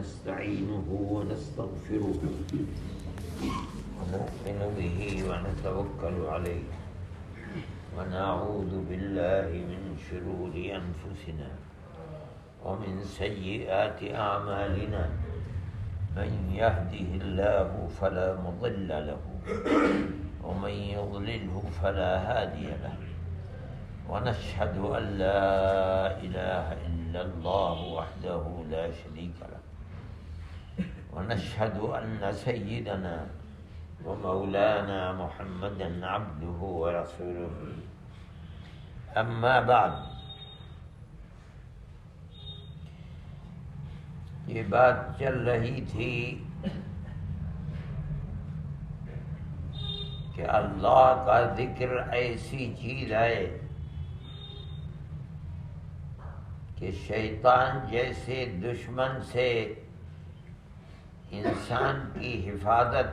ونستعينه ونستغفره ونؤمن به ونتوكل عليه ونعوذ بالله من شرور أنفسنا ومن سيئات أعمالنا من يهده الله فلا مضل له ومن يضلله فلا هادي له ونشهد أن لا إله إلا الله وحده لا شريك له ونشهد أن سيدنا ومولانا محمدا عبده ورسوله أما بعد. یہ بات چل رہی تھی کہ اللہ کا ذکر ایسی چیز ہے کہ شیطان جیسے دشمن سے انسان کی حفاظت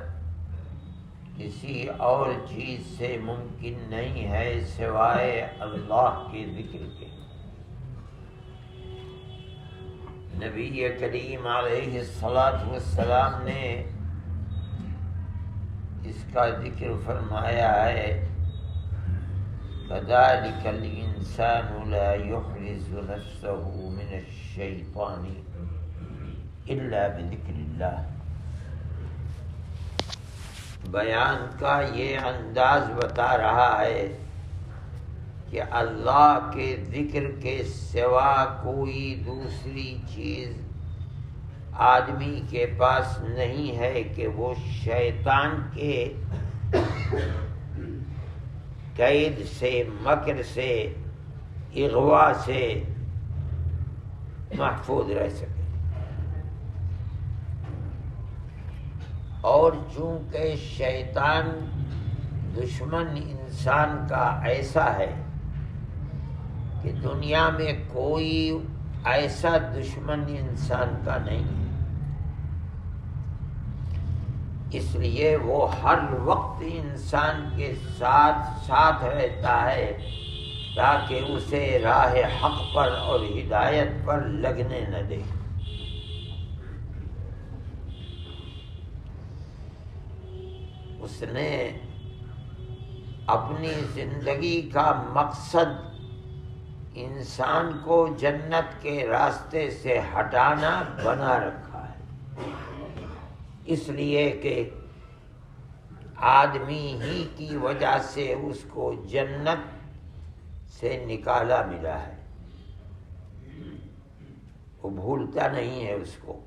کسی اور چیز سے ممکن نہیں ہے سوائے اللہ کے ذکر کے. نبی کریم علیہ السلام نے اس کا ذکر فرمایا ہے كذلك الإنسان لا يحرز نفسه من الشيطان إلا بذكر الله. بیان کا یہ انداز بتا رہا ہے کہ اللہ کے ذکر کے سوا کوئی دوسری چیز آدمی کے پاس نہیں ہے کہ وہ شیطان کے قید سے، مکر سے، اغوا سے محفوظ رہ سکے. اور چونکہ شیطان دشمن انسان کا ایسا ہے کہ دنیا میں کوئی ایسا دشمن انسان کا نہیں ہے، اس لیے وہ ہر وقت انسان کے ساتھ رہتا ہے تاکہ اسے راہ حق پر اور ہدایت پر لگنے نہ دے. اس نے اپنی زندگی کا مقصد انسان کو جنت کے راستے سے ہٹانا بنا رکھا ہے، اس لیے کہ آدمی ہی کی وجہ سے اس کو جنت سے نکالا ملا ہے. وہ بھولتا نہیں ہے اس کو.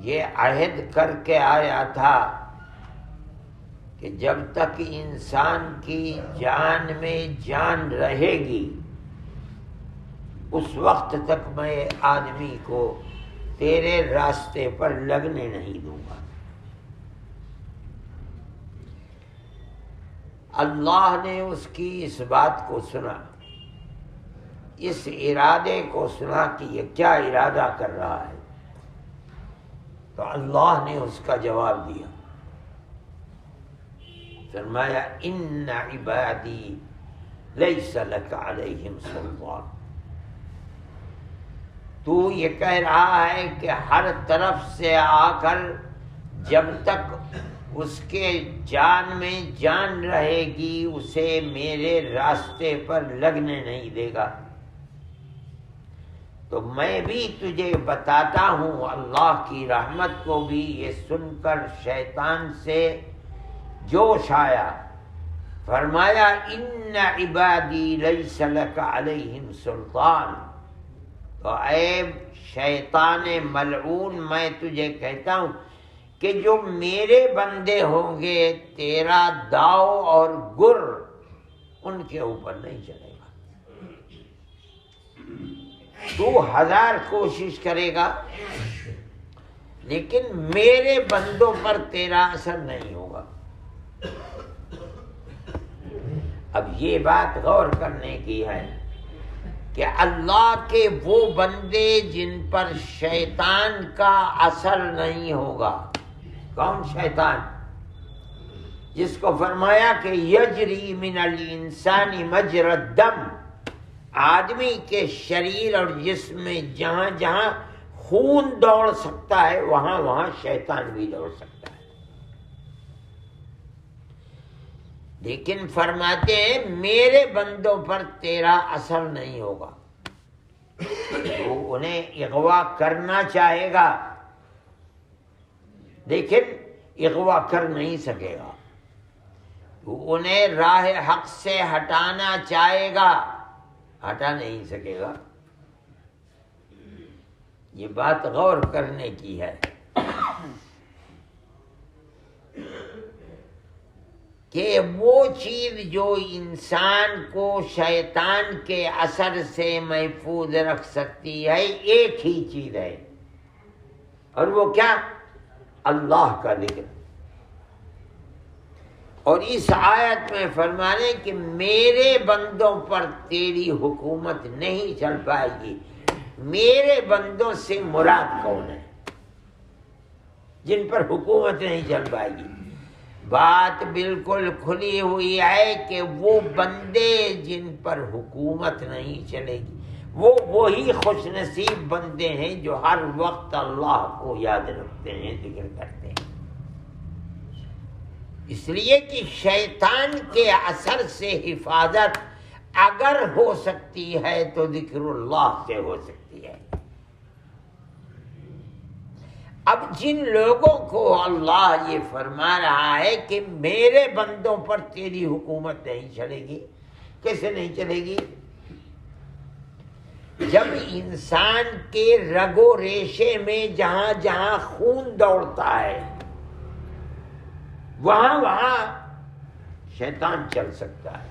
یہ عہد کر کے آیا تھا کہ جب تک انسان کی جان میں جان رہے گی اس وقت تک میں آدمی کو تیرے راستے پر لگنے نہیں دوں گا. اللہ نے اس کی اس بات کو سنا، اس ارادے کو سنا کہ یہ کیا ارادہ کر رہا ہے، تو اللہ نے اس کا جواب دیا. فرمایا ان عبادی لیس لک علیہم سلطان. تو یہ کہہ رہا ہے کہ ہر طرف سے آ کر جب تک اس کے جان میں جان رہے گی اسے میرے راستے پر لگنے نہیں دے گا. تو میں بھی تجھے بتاتا ہوں. اللہ کی رحمت کو بھی یہ سن کر شیطان سے جوش آیا. فرمایا ان عبادی لیس لک علیہم سلطان. تو اے شیطان ملعون، میں تجھے کہتا ہوں کہ جو میرے بندے ہوں گے تیرا داؤ اور گر ان کے اوپر نہیں چلے گا. تو 1000 کوشش کرے گا لیکن میرے بندوں پر تیرا اثر نہیں ہوگا. اب یہ بات غور کرنے کی ہے کہ اللہ کے وہ بندے جن پر شیطان کا اثر نہیں ہوگا. کون شیطان؟ جس کو فرمایا کہ یجری من الانسان مجرى الدم، آدمی کے شریر اور جسم میں جہاں جہاں خون دوڑ سکتا ہے وہاں وہاں شیطان بھی دوڑ سکتا ہے. لیکن فرماتے ہیں میرے بندوں پر تیرا اثر نہیں ہوگا. وہ انہیں اغوا کرنا چاہے گا لیکن اغوا کر نہیں سکے گا. وہ انہیں راہ حق سے ہٹانا چاہے گا ہٹا نہیں سکے گا. یہ بات غور کرنے کی ہے کہ وہ چیز جو انسان کو شیطان کے اثر سے محفوظ رکھ سکتی ہے ایک ہی چیز ہے، اور وہ کیا؟ اللہ کا ذکر. اور اس آیت میں فرمانے کہ میرے بندوں پر تیری حکومت نہیں چل پائے گی. میرے بندوں سے مراد کون ہے جن پر حکومت نہیں چل پائے گی؟ بات بالکل کھلی ہوئی ہے کہ وہ بندے جن پر حکومت نہیں چلے گی وہ وہی خوش نصیب بندے ہیں جو ہر وقت اللہ کو یاد رکھتے ہیں، ذکر کرتے ہیں. اس لیے کہ شیطان کے اثر سے حفاظت اگر ہو سکتی ہے تو ذکر اللہ سے ہو سکتی ہے. اب جن لوگوں کو اللہ یہ فرما رہا ہے کہ میرے بندوں پر تیری حکومت نہیں چلے گی، کیسے نہیں چلے گی؟ جب انسان کے رگ و ریشے میں جہاں جہاں خون دوڑتا ہے وہاں وہاں شیطان چل سکتا ہے.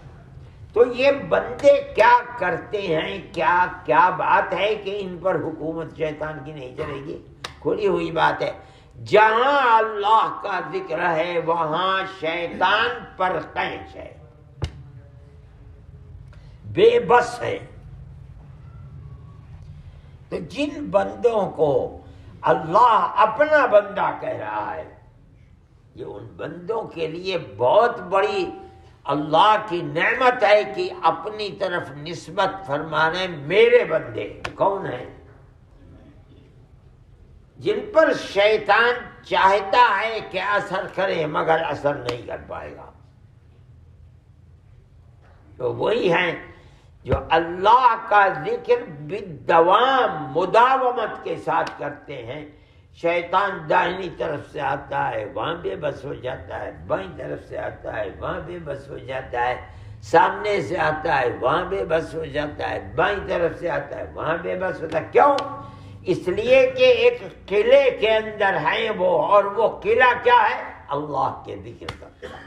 تو یہ بندے کیا کرتے ہیں، کیا کیا بات ہے کہ ان پر حکومت شیطان کی نہیں چلے گی؟ کھلی ہوئی بات ہے. جہاں اللہ کا ذکر ہے وہاں شیطان پر قینچ ہے، بے بس ہے. تو جن بندوں کو اللہ اپنا بندہ کہہ رہا ہے یہ ان بندوں کے لیے بہت بڑی اللہ کی نعمت ہے کہ اپنی طرف نسبت فرمانے میرے بندے. کون ہیں؟ جن پر شیطان چاہتا ہے کہ اثر کرے مگر اثر نہیں کر پائے گا. تو وہی ہیں جو اللہ کا ذکر بالدوام مداومت کے ساتھ کرتے ہیں. شیطان داہنی طرف سے آتا ہے وہاں بے بس ہو جاتا ہے، بائیں طرف سے آتا ہے وہاں بے بس ہو جاتا ہے، سامنے سے آتا ہے وہاں بے بس ہو جاتا ہے، بائیں طرف سے آتا ہے وہاں بے بس ہوتا ہے. کیوں؟ اس لیے کہ ایک قلعے کے اندر ہیں وہ، اور وہ قلعہ کیا ہے؟ اللہ کے ذکر کا قلعہ.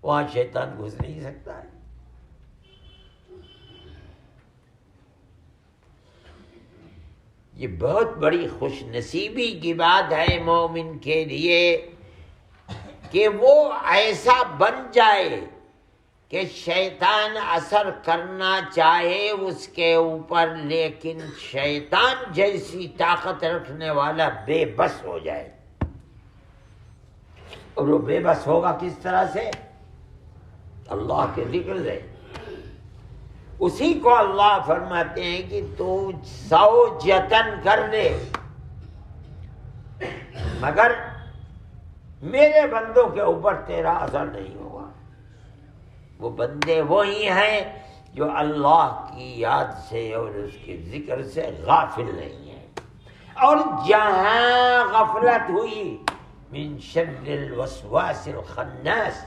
وہاں شیطان گھس نہیں سکتا ہے. یہ بہت بڑی خوش نصیبی کی بات ہے مومن کے لیے کہ وہ ایسا بن جائے کہ شیطان اثر کرنا چاہے اس کے اوپر لیکن شیطان جیسی طاقت رکھنے والا بے بس ہو جائے. اور وہ بے بس ہوگا کس طرح سے؟ اللہ کے ذکر سے. اسی کو اللہ فرماتے ہیں کہ تو 100 جتن کر لے مگر میرے بندوں کے اوپر تیرا اثر نہیں ہوگا. وہ بندے وہی ہیں جو اللہ کی یاد سے اور اس کے ذکر سے غافل نہیں ہیں. اور جہاں غفلت ہوئی من شر الوسواس الخناس،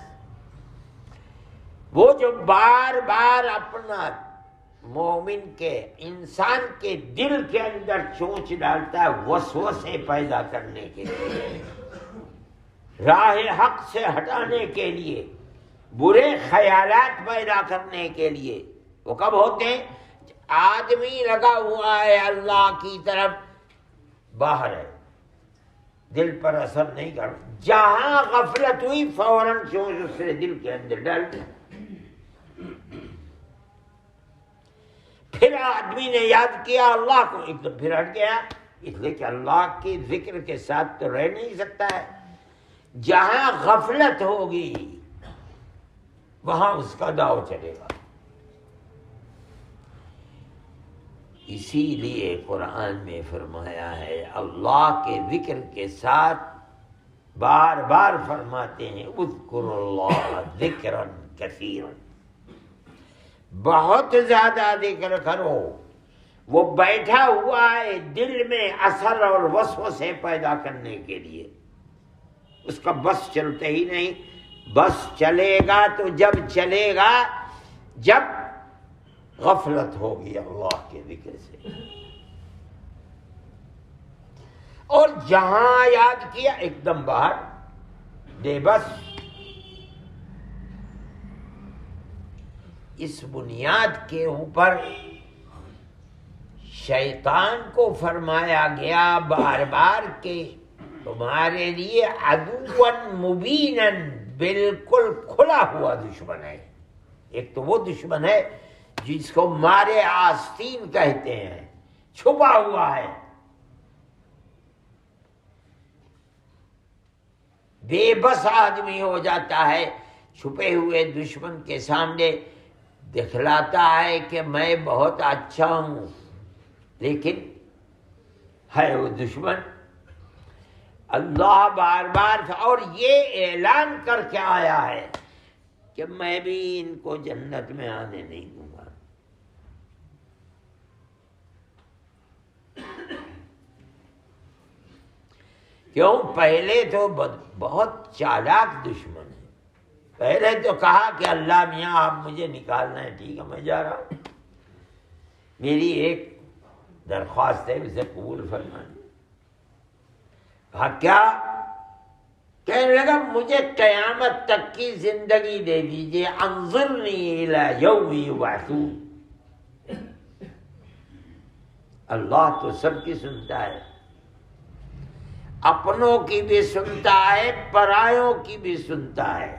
وہ جو بار بار اپنا مومن کے انسان کے دل کے اندر چونچ ڈالتا ہے وسوسے پیدا کرنے کے لیے، راہ حق سے ہٹانے کے لیے، برے خیالات پیدا کرنے کے لیے. وہ کب ہوتے ہیں؟ آدمی لگا ہوا ہے اللہ کی طرف، باہر ہے، دل پر اثر نہیں کر. جہاں غفلت ہوئی فوراً چونچ اس سے دل کے اندر ڈال دیا. پھر آدمی نے یاد کیا اللہ کو، ایک دم پھر ہٹ گیا. اس لیے کہ اللہ کے ذکر کے ساتھ تو رہ نہیں سکتا ہے. جہاں غفلت ہوگی وہاں اس کا داؤ چلے گا. اسی لیے قرآن میں فرمایا ہے، اللہ کے ذکر کے ساتھ بار بار فرماتے ہیں اذکروا اللہ ذکرا کثیرا، بہت زیادہ ذکر کرو۔ وہ بیٹھا ہوا ہے دل میں اثر اور وسوسے پیدا کرنے کے لیے، اس کا بس چلتے ہی نہیں۔ بس چلے گا تو جب چلے گا جب غفلت ہوگی اللہ کے ذکر سے، اور جہاں یاد کیا ایک دم باہر بے بس۔ اس بنیاد کے اوپر شیطان کو فرمایا گیا بار بار کہ تمہارے لیے عدواً مبیناً، بالکل کھلا ہوا دشمن ہے۔ ایک تو وہ دشمن ہے جس کو مارے آستین کہتے ہیں، چھپا ہوا ہے، بے بس آدمی ہو جاتا ہے، چھپے ہوئے دشمن کے سامنے دکھلاتا ہے کہ میں بہت اچھا ہوں، لیکن ہے وہ دشمن۔ اللہ بار بار اور یہ اعلان کر کے آیا ہے کہ میں بھی ان کو جنت میں آنے نہیں دوں گا۔ کیوں؟ پہلے تو بہت چالاک دشمن ہے۔ پہلے تو کہا کہ اللہ میاں آپ مجھے نکالنا ہے، ٹھیک ہے میں جا رہا ہوں، میری ایک درخواست ہے اسے قبول فرمائیں۔ کہا کیا؟ کہنے لگا مجھے قیامت تک کی زندگی دے دیجیے، انظرنی الی یوم یبعثون۔ اللہ تو سب کی سنتا ہے، اپنوں کی بھی سنتا ہے، پرایوں کی بھی سنتا ہے۔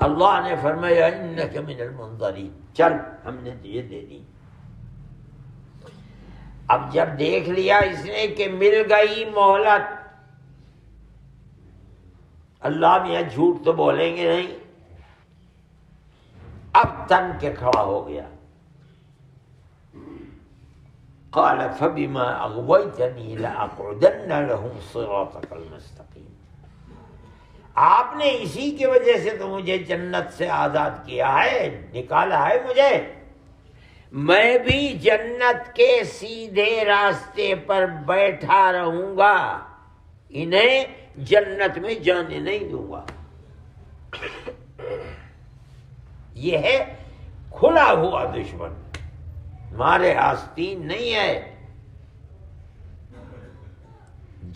اللہ نے فرمایا انک من المنظرین، چل ہم نے تجھے دے دی۔ اب جب دیکھ لیا اس نے کہ مل گئی مہلت، اللہ میاں جھوٹ تو بولیں گے نہیں، اب تن کے کھڑا ہو گیا۔ قال فبما اغويتني لاقعدن لهم صراطك المستقيم۔ آپ نے اسی کی وجہ سے تو مجھے جنت سے آزاد کیا ہے، نکالا ہے مجھے، میں بھی جنت کے سیدھے راستے پر بیٹھا رہوں گا، انہیں جنت میں جانے نہیں دوں گا۔ یہ ہے کھلا ہوا دشمن، ہمارے آستین نہیں ہے۔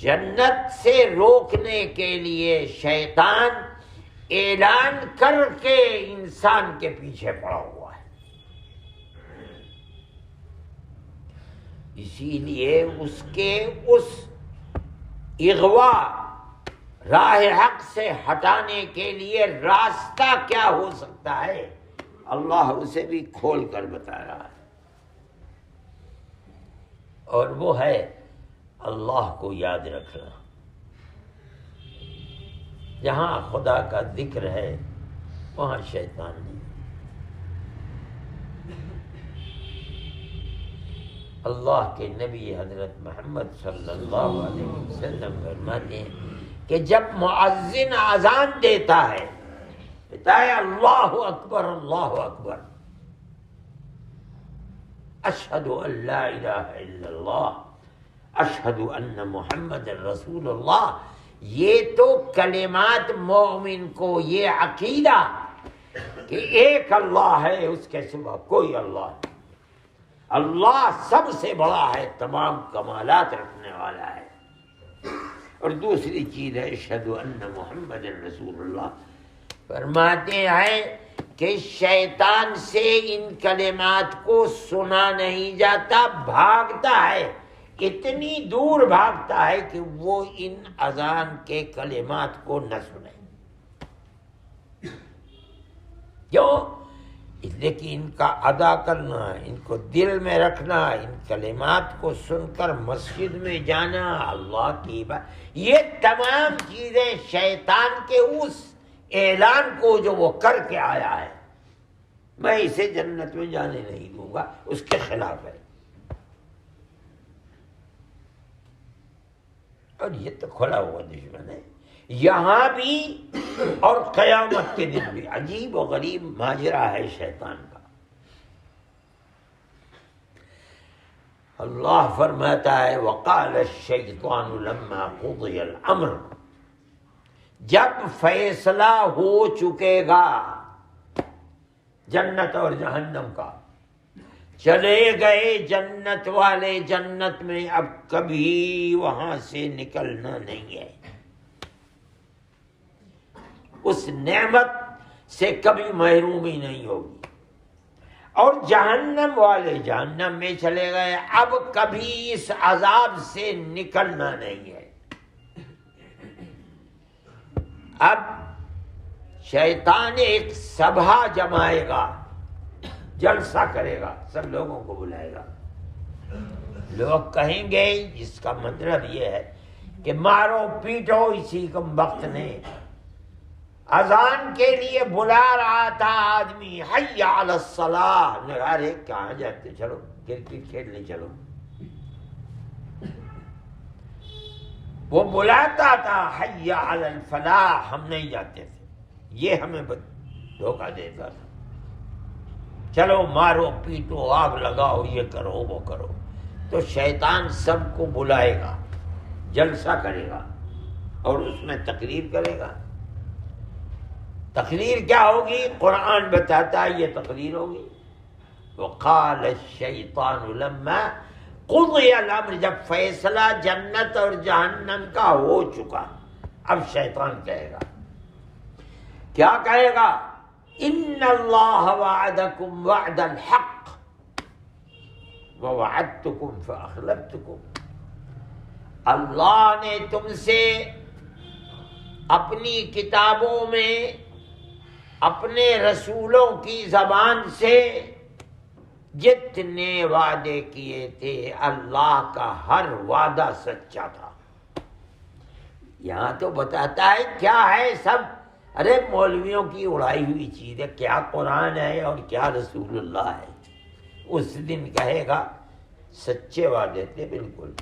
جنت سے روکنے کے لیے شیطان اعلان کر کے انسان کے پیچھے پڑا ہوا ہے، اسی لیے اس کے اس اغوا راہ حق سے ہٹانے کے لیے راستہ کیا ہو سکتا ہے، اللہ اسے بھی کھول کر بتا رہا ہے، اور وہ ہے اللہ کو یاد رکھنا۔ جہاں خدا کا ذکر ہے وہاں شیطان نہیں۔ اللہ کے نبی حضرت محمد صلی اللہ علیہ وسلم فرماتے ہیں کہ جب مؤذن اذان دیتا ہے، بتائے اللہ اکبر اللہ اکبر، اشہد ان لا الہ الا اللہ، اشہد ان محمد رسول اللہ، یہ تو کلمات مومن کو یہ عقیدہ کہ ایک اللہ ہے، اس کے سوا کوئی اللہ نہیں، اللہ سب سے بڑا ہے، تمام کمالات رکھنے والا ہے، اور دوسری چیز ہے اشہد ان محمد رسول اللہ۔ فرماتے ہیں کہ شیطان سے ان کلمات کو سنا نہیں جاتا، بھاگتا ہے، اتنی دور بھاگتا ہے کہ وہ ان اذان کے کلمات کو نہ سنے۔ کیوں؟ اس لیے کہ ان کا ادا کرنا، ان کو دل میں رکھنا، ان کلمات کو سن کر مسجد میں جانا، اللہ کی بات، یہ تمام چیزیں شیطان کے اس اعلان کو جو وہ کر کے آیا ہے، میں اسے جنت میں جانے نہیں دوں گا، اس کے خلاف ہے۔ اور یہ تو کھلا ہوا دشمن ہے، یہاں بھی اور قیامت کے دن بھی۔ عجیب و غریب ماجرا ہے شیطان کا۔ اللہ فرماتا ہے وقال الشیطان لما قضی الامر، جب فیصلہ ہو چکے گا جنت اور جہنم کا، چلے گئے جنت والے جنت میں، اب کبھی وہاں سے نکلنا نہیں ہے، اس نعمت سے کبھی محرومی نہیں ہوگی۔ اور جہنم والے جہنم میں چلے گئے، اب کبھی اس عذاب سے نکلنا نہیں ہے۔ اب شیطان ایک سبھا جمائے گا، جلسہ کرے گا، سب لوگوں کو بلائے گا۔ لوگ کہیں گے، جس کا مطلب یہ ہے کہ مارو پیٹو اسی کم وقت نے، اذان کے لیے بلا رہا تھا آدمی، حی علی الصلاۃ، ارے کہاں جاتے، چلو کرکٹ کھیلنے چلو۔ وہ بلاتا تھا حی علی الفلاح، ہم نہیں جاتے تھے، یہ ہمیں دھوکہ دیتا تھا، چلو مارو پیٹو، آگ لگاؤ، یہ کرو وہ کرو۔ تو شیطان سب کو بلائے گا، جلسہ کرے گا اور اس میں تقریر کرے گا۔ تقریر کیا ہوگی؟ قرآن بتاتا ہے یہ تقریر ہوگی۔ وقال الشیطان لما قضی الامر، جب فیصلہ جنت اور جہنم کا ہو چکا، اب شیطان کہے گا، کیا کہے گا؟ ان اللہ وعدکم وعد الحق ووعدتکم فاخلفتکم، اللہ نے تم سے اپنی کتابوں میں اپنے رسولوں کی زبان سے جتنے وعدے کیے تھے، اللہ کا ہر وعدہ سچا تھا۔ یہاں تو بتاتا ہے کیا ہے سب، ارے مولویوں کی اڑائی ہوئی چیز ہے، کیا قرآن ہے اور کیا رسول اللہ ہے۔ اس دن کہے گا سچے وعدے تھے بالکل،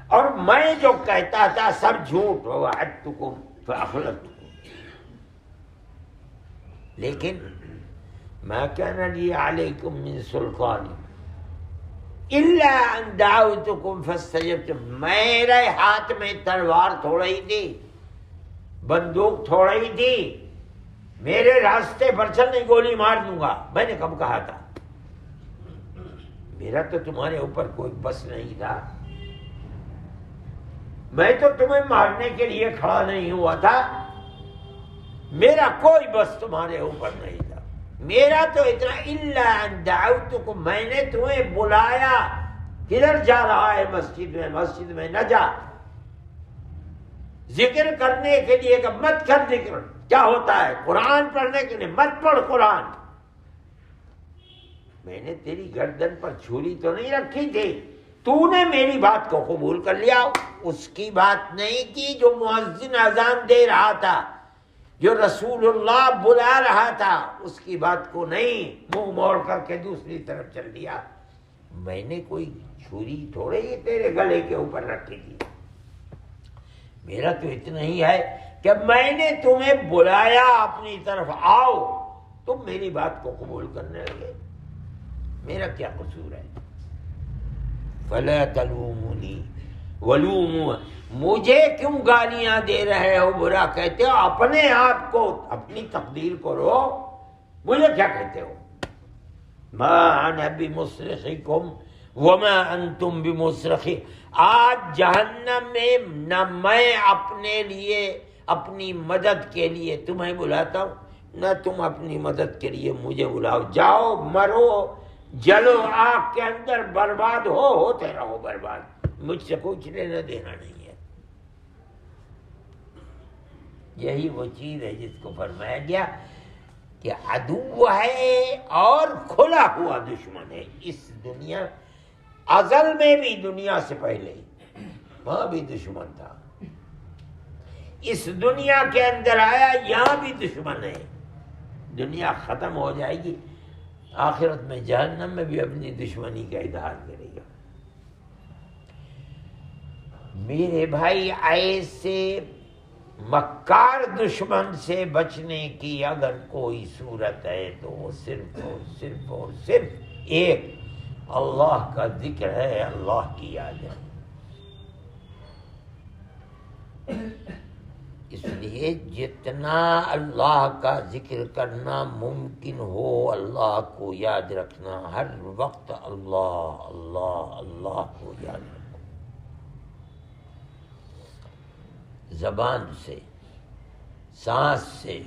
اور میں جو کہتا تھا سب جھوٹ، وعدتکم فاخلفتکم، لیکن ما كان لي عليكم من سلطان الا ان دعوتكم فاستجبتم، میرے ہاتھ میں تلوار تھوڑی تھی، بندوق تھوڑی تھی، میرے راستے پر چلنے گولی مار دوں گا، میں نے کب کہا تھا؟ میرا تو تمہارے اوپر کوئی بس نہیں تھا، میں تو تمہیں مارنے کے لیے کھڑا نہیں ہوا تھا، میرا کوئی بس تمہارے اوپر نہیں تھا، میرا تو اتنا الا ان دعوتکم، میں نے تمہیں بلایا، کدھر جا رہا ہے؟ مسجد میں نہ جا، ذکر کرنے کے لیے کہ مت کر ذکر، کیا ہوتا ہے؟ قرآن پڑھنے کے لیے مت پڑھ قرآن۔ میں نے تیری گردن پر چھری تو نہیں رکھی تھی، تو نے میری بات کو قبول کر لیا، اس کی بات نہیں کی جو مؤذن اذان دے رہا تھا، جو رسول اللہ بلا رہا تھا، اس کی بات کو نہیں، منہ موڑ کر کے دوسری طرف چل دیا۔ میں نے کوئی چھری تھوڑے ہی تیرے گلے کے اوپر رکھی تھی، میرا تو اتنا ہی ہے کہ میں نے تمہیں بلایا اپنی طرف، آؤ، تم میری بات کو قبول کرنے لگے، میرا کیا قصور ہے؟ فلا تلومونی ولوموا، مجھے کیوں گالیاں دے رہے ہو، برا کہتے ہو؟ اپنے آپ کو، اپنی تقدیر کو رو، مجھے کیا کہتے ہو؟ ما انا بمصرخکم وما انتم بمصرخی، آج جہنم میں نہ میں اپنے لیے اپنی مدد کے لیے تمہیں بلاتا ہوں، نہ تم اپنی مدد کے لیے مجھے بلاؤ، جاؤ مرو، جلو آگ کے اندر، برباد ہوتے رہو برباد، مجھ سے کچھ لینا دینا نہیں ہے۔ یہی وہ چیز ہے جس کو فرمایا گیا کہ عدو ہے اور کھلا ہوا دشمن ہے۔ اس دنیا، ازل میں بھی، دنیا سے پہلے وہاں بھی دشمن تھا، اس دنیا کے اندر آیا، یہاں بھی دشمن ہے، دنیا ختم ہو جائے گی، آخرت میں جہنم میں بھی اپنی دشمنی کا اظہار کرے گا۔ میرے بھائی، ایسے مکار دشمن سے بچنے کی اگر کوئی صورت ہے تو وہ صرف اور صرف اور صرف ایک اللہ کا ذکر ہے، اللہ کی یاد ہے۔ اس لیے جتنا اللہ کا ذکر کرنا ممکن ہو، اللہ کو یاد رکھنا، ہر وقت اللہ اللہ اللہ کو یاد رکھنا، زبان سے، سانس سے،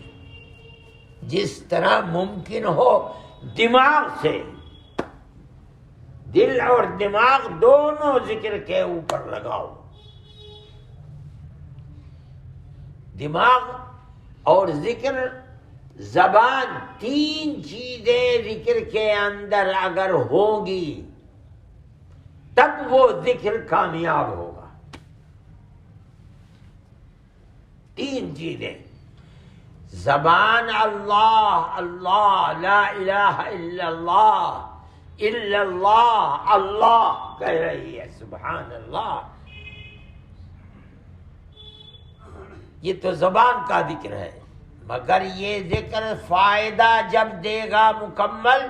جس طرح ممکن ہو دماغ سے۔ دل اور دماغ دونوں ذکر کے اوپر لگاؤ۔ دماغ اور ذکر، زبان، تین چیزیں ذکر کے اندر اگر ہوگی تب وہ ذکر کامیاب ہوگا۔ تین چیزیں، زبان اللہ اللہ، لا الہ الا اللہ، الا اللہ، اللہ کہہ رہی ہے، سبحان اللہ، یہ تو زبان کا ذکر ہے، مگر یہ ذکر فائدہ جب دے گا مکمل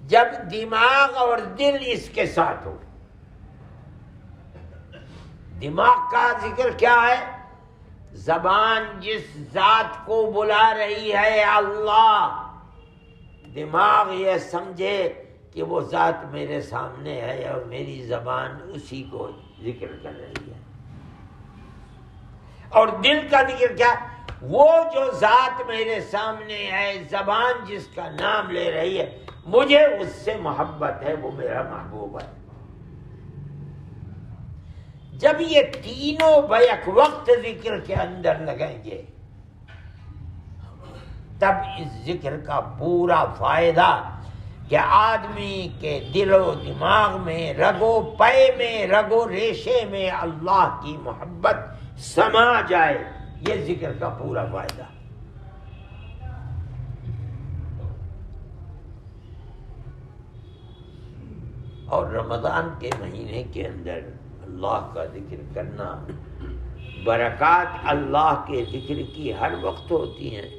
جب دماغ اور دل اس کے ساتھ ہو۔ دماغ کا ذکر کیا ہے؟ زبان جس ذات کو بلا رہی ہے اللہ، دماغ یہ سمجھے کہ وہ ذات میرے سامنے ہے اور میری زبان اسی کو ذکر کر رہی ہے۔ اور دل کا ذکر کیا؟ وہ جو ذات میرے سامنے ہے، زبان جس کا نام لے رہی ہے، مجھے اس سے محبت ہے، وہ میرا محبوب ہے۔ جب یہ تینوں بیک وقت ذکر کے اندر لگیں گے تب اس ذکر کا پورا فائدہ کہ آدمی کے دل و دماغ میں، رگ و پے میں، رگ و ریشے میں اللہ کی محبت سما جائے، یہ ذکر کا پورا فائدہ۔ اور رمضان کے مہینے کے اندر اللہ کا ذکر کرنا، برکات اللہ کے ذکر کی ہر وقت ہوتی ہیں،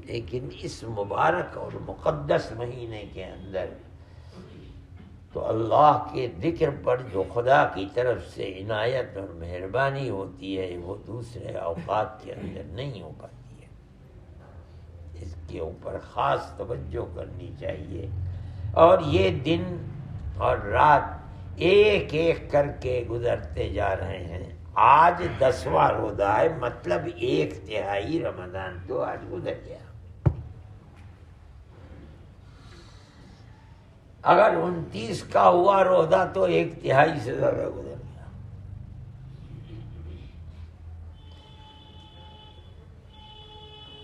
لیکن اس مبارک اور مقدس مہینے کے اندر تو اللہ کے ذکر پر جو خدا کی طرف سے عنایت اور مہربانی ہوتی ہے وہ دوسرے اوقات کے اندر نہیں ہو پاتی ہے۔ اس کے اوپر خاص توجہ کرنی چاہیے، اور یہ دن اور رات ایک ایک کر کے گزرتے جا رہے ہیں۔ آج 10واں روزہ ہے، مطلب 1/3 رمضان تو آج گزر گیا۔ اگر 29 کا ہوا روزہ تو 1/3 سے زیادہ گزر گیا۔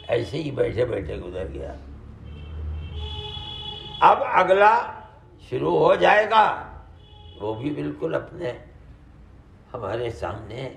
ایسے ہی بیٹھے بیٹھے گزر گیا۔ اب اگلا شروع ہو جائے گا، وہ بھی بالکل اپنے ہمارے سامنے